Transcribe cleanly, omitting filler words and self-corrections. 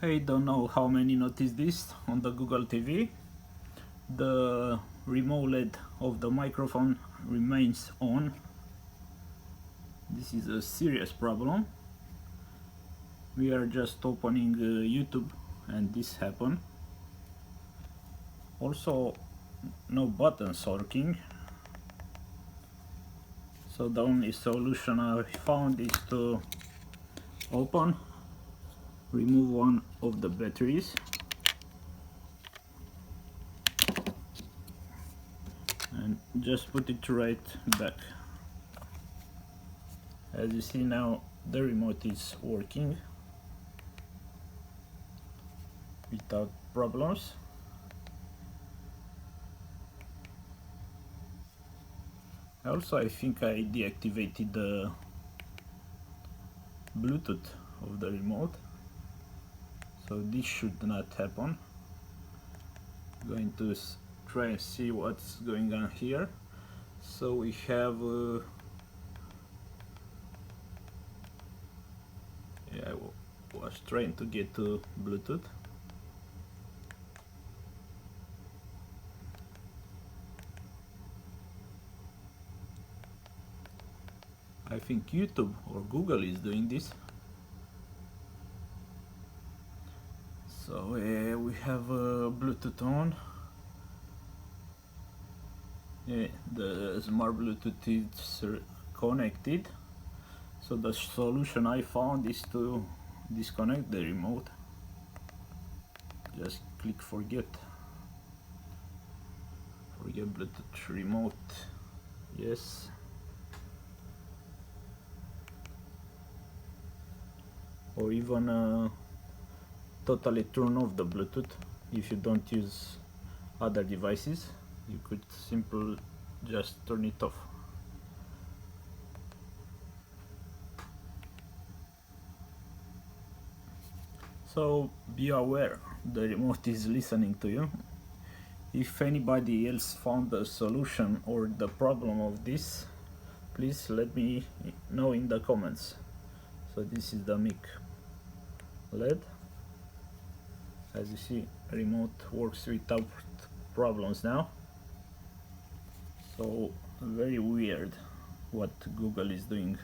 I don't know how many noticed this on the Google TV. The remote LED of the microphone remains on. This is a serious problem. We are just opening YouTube and this happened. Also, no buttons working. So the only solution I found is to remove one of the batteries and just put it right back. As you see now, the remote is working without problems. Also, I think I deactivated the Bluetooth of the remote, so this should not happen. I'm going to try and see what's going on here. So we have yeah, I was trying to get to Bluetooth. I think YouTube or Google is doing this. So we have Bluetooth on. Yeah, the smart Bluetooth is connected. So the solution I found is to disconnect the remote. Just click forget Bluetooth remote. Yes. Or even totally turn off the Bluetooth. If you don't use other devices, you could simply just turn it off. So be aware, the remote is listening to you. If anybody else found the solution or the problem of this, please let me know in the comments. So this is the mic LED. As you see, remote works without problems now. So very weird what Google is doing.